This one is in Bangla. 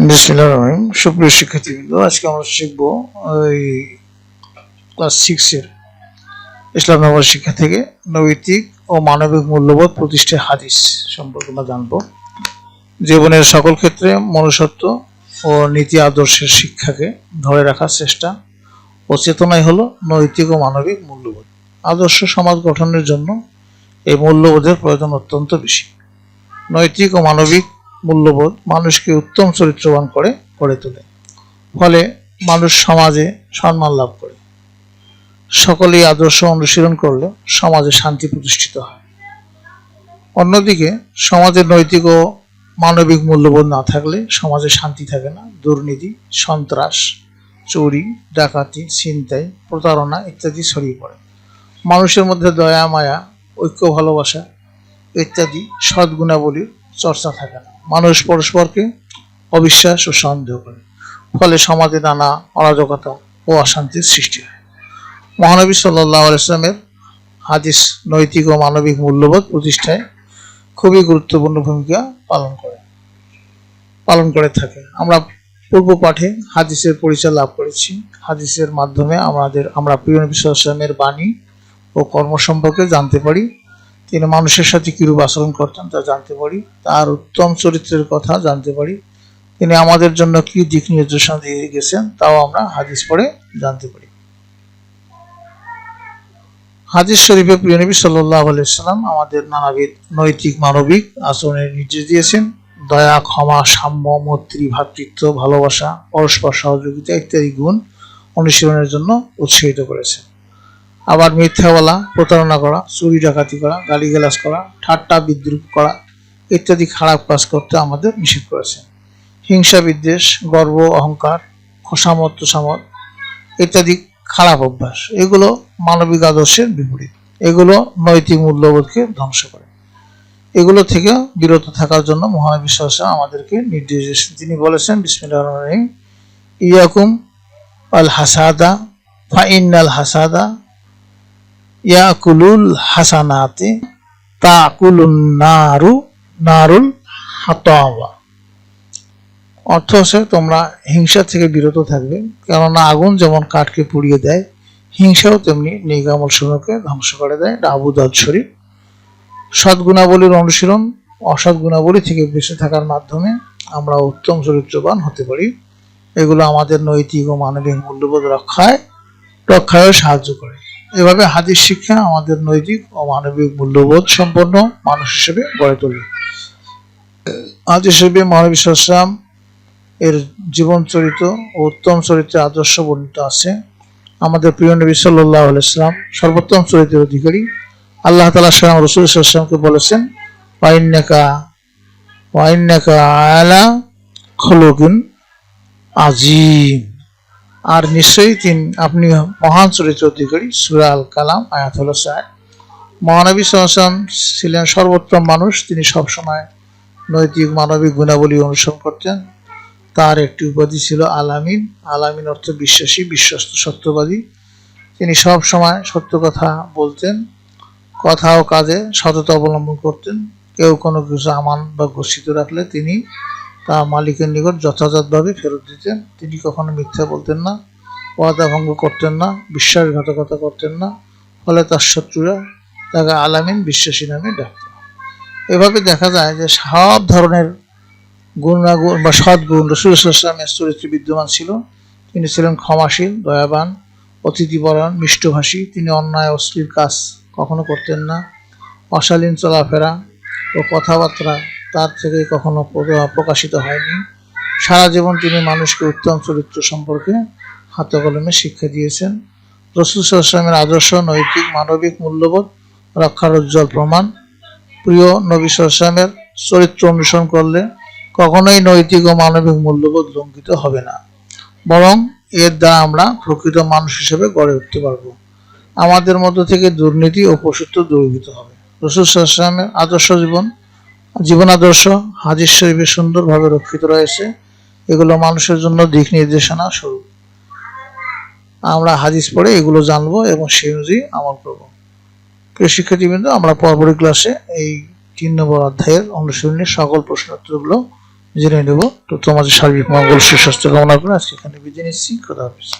বিসমিল্লাহির রহমানির রহিম। সুপ্রিয় শিক্ষার্থীবৃন্দ, আজকে আমরা শিখব ওই ক্লাস 6 এর ইসলাম নবম শিক্ষা থেকে নৈতিক ও মানবিক মূল্যবোধ প্রতিষ্ঠায় হাদিস সম্পর্কে আমরা জানব। জীবনের সকল ক্ষেত্রে মনুষ্যত্ব ও নীতি আদর্শের শিক্ষাকে ধরে রাখার চেষ্টা ও চেতনাই হলো নৈতিক ও মানবিক মূল্যবোধ। আদর্শ সমাজ গঠনের জন্য এই মূল্যবোধের প্রয়োজন অত্যন্ত বেশি। নৈতিক ও মানবিক মূল্যবোধ মানুষকে উত্তম চরিত্রবান করে গড়ে তোলে, ফলে মানুষ সমাজে সম্মান লাভ করে। সকলেই আদর্শ অনুশীলন করলে সমাজে শান্তি প্রতিষ্ঠিত হয়। অন্যদিকে সমাজের নৈতিক ও মানবিক মূল্যবোধ না থাকলে সমাজে শান্তি থাকে না। দুর্নীতি, সন্ত্রাস, চুরি, ডাকাতি, ছিনতাই, প্রতারণা ইত্যাদি ছড়িয়ে পড়ে। মানুষের মধ্যে দয়া, মায়া, ঐক্য, ভালোবাসা ইত্যাদি সদ্গুণাবলীর চর্চা থাকে না। মানুষ পরস্পরকে অবিশ্বাস ও সন্দেহ করে, ফলে সমাজে নানা অরাজকতা ও অশান্তির সৃষ্টি হয়। মহানবী সাল্লাল্লাহু আলাইহি ওয়াসাল্লামের হাদিস নৈতিক ও মানবিক মূল্যবোধ প্রতিষ্ঠায় খুবই গুরুত্বপূর্ণ ভূমিকা পালন করে থাকে। আমরা পূর্ব পাঠে হাদিসের পরিচয় লাভ করেছি। হাদিসের মাধ্যমে আমরা প্রিয় নবী সাল্লাল্লাহু আলাইহি ওয়াসাল্লামের বাণী ও কর্ম সম্পর্কে জানতে পারি। তিনি মানুষের সাথে কিরূপ আচরণ করতেন তা জানতে পারি। তার উত্তম চরিত্রের কথা জানতে পারি। তিনি আমাদের জন্য কি দিক নির্দেশনা দিয়ে গেছেন তাও আমরা হাদিস পড়ে জানতে পারি। হাদিস শরীফে প্রিয় নবী সাল্লাল্লাহু আলাইহি ওয়াসাল্লাম আমাদের নানাবিধ নৈতিক মানবিক আচরণের নির্দেশ দিয়েছেন। দয়া, ক্ষমা, সাম্য, মৈত্রী, ভ্রাতৃত্ব, ভালোবাসা, পরস্পর সহযোগিতা ইত্যাদি গুণ অনুশীলনের জন্য উৎসাহিত করেছেন। আবার মিথ্যা বলা, প্রতারণা করা, চুরি ডাকাতি করা, গালিগালাজ করা, ঠাট্টা বিদ্রূপ করা ইত্যাদি খারাপ কাজ করতে আমাদের নিষেধ করেছেন। হিংসা, বিদ্বেষ, গর্ব, অহংকার, খোসামত, তোষামত ইত্যাদি খারাপ অভ্যাস, এগুলো মানবিক আদর্শের বিপরীত। এগুলো নৈতিক মূল্যবোধকে ধ্বংস করে। এগুলো থেকে বিরত থাকার জন্য মহানবী সাল্লাল্লাহু আলাইহি ওয়াসাল্লাম আমাদেরকে নির্দেশ দিয়েছেন। তিনি বলেছেন, বিসমিল্লাহির রহমানির রহিম, ইয়াকুম আল হাসাদা ফা ইন্নাল হাসাদা ইয়াকুলুল হাসানাতি তাকুলুন নারুল হাতাওয়া। অর্থ হচ্ছে, তোমরা হিংসা থেকে বিরত থাকবে, কেননা আগুন যেমন কাঠকে পুড়িয়ে দেয়, হিংসাও তেমনি নেক আমল সমূহকে ধ্বংস করে দেয়। এটা আবু দাউদ শরীফ। সদ্গুণাবলীর অনুশীলন অসৎ গুণাবলী থেকে বেঁচে থাকার মাধ্যমে আমরা উত্তম চরিত্রবান হতে পারি। এগুলো আমাদের নৈতিক ও মানবিক মূল্যবোধ রক্ষায়ও সাহায্য করে। এভাবে হাদিস শিক্ষা আমাদের নৈতিক ও মানবিক মূল্যবোধ সম্পন্ন মানুষ হিসেবে গড়ে তোলে। হাদিস শরীফে মহানবী সাল্লাল্লাহু আলাইহি ওয়াসাল্লাম এর জীবন চরিত্র ও উত্তম চরিত্রের আদর্শ বর্ণিত আছে। আমাদের প্রিয় নবী সাল্লাল্লাহু আলাইহি ওয়াসাল্লাম সর্বোত্তম চরিত্রের অধিকারী। আল্লাহ তাআলা স্বয়ং রাসূল সাল্লাল্লাহু আলাইহি ওয়াসাল্লামকে বলেছেন, ওয়া ইন্নাকা আলা খুলুকিন আযীম। আর নিশ্চয়ই আপনি মহান চরিত্রের অধিকারী। সূরা আল কালাম আয়াত হলো 4। মহানবী সাল্লাল্লাহু আলাইহি ওয়াসাল্লাম ছিলেন সর্বোত্তম মানুষ। তিনি সবসময় নৈতিক মানবিক গুণাবলী অনুসরণ করতেন। তার একটি উপাধি ছিল আল-আমিন। আল-আমিন অর্থ বিশ্বাসী, বিশ্বস্ত, সত্যবাদী। তিনি সব সময় সত্য কথা বলতেন, কথা ও কাজে সততা অবলম্বন করতেন। কেউ কোনো কিছু আমান বা গচ্ছিত রাখলে তিনি তা মালিকের নিকট যথাযথভাবে ফেরত দিতেন। তিনি কখনো মিথ্যা বলতেন না, ওয়াদা ভঙ্গ করতেন না, বিশ্বাসঘাতকতা করতেন না। ফলে তার শত্রুরা তাকে আল-আমিন, বিশ্বাসী নামে ডাকত। এভাবে দেখা যায় যে সব ধরনের গুণাগুণ বা সদ্গুণ রাসূল সাল্লাল্লাহু আলাইহি ওয়াসাল্লামের চরিত্রে বিদ্যমান ছিল। তিনি ছিলেন ক্ষমাশীল, দয়াবান, অতিথিপরায়ণ, মিষ্টভাষী। তিনি অন্যায় অশ্লীল কাজ কখনো করতেন না। অশালীন চলাফেরা ও কথাবার্তা তার থেকে কখনো প্রকাশিত হয়নি। সারা জীবন তিনি মানুষকে উত্তম চরিত্র সম্পর্কে হাতে কলমে শিক্ষা দিয়েছেন। রাসূল সাল্লাল্লাহু আলাইহি ওয়াসাল্লামের আদর্শ নৈতিক মানবিক মূল্যবোধ রক্ষার উজ্জ্বল প্রমাণ। প্রিয় নবী সাল্লাল্লাহু আলাইহি ওয়াসাল্লামের চরিত্র অনুসরণ করলে কখনোই নৈতিক ও মানবিক মূল্যবোধ লঙ্ঘিত হবে না, বরং এর দ্বারা আমরা প্রকৃত মানুষ হিসেবে গড়ে উঠতে পারব। আমাদের মধ্য থেকে দুর্নীতি ও পশুত্ব দূরীভূত হবে। রাসূল সাল্লাল্লাহু আলাইহি ওয়াসাল্লামের আদর্শ জীবন আদর্শ হাদিস শরীফে সুন্দরভাবে রক্ষিত রয়েছে। এগুলো মানুষের জন্য দিক নির্দেশনা স্বরূপ। আমরা হাদিস পড়ে এগুলো জানবো এবং সেই অনুযায়ী আমল করব। প্রিয় শিক্ষার্থীবৃন্দ, আমরা পরবর্তী ক্লাসে এই 3 নম্বর অধ্যায়ের অনুশীলনের সকল প্রশ্ন উত্তরগুলো জেনে নেব। তো তোমাদের সার্বিক মঙ্গল সুস্বাস্থ্য কামনা করে আজকে এখানে বিদায় নিচ্ছি। খোদা হাফেজ।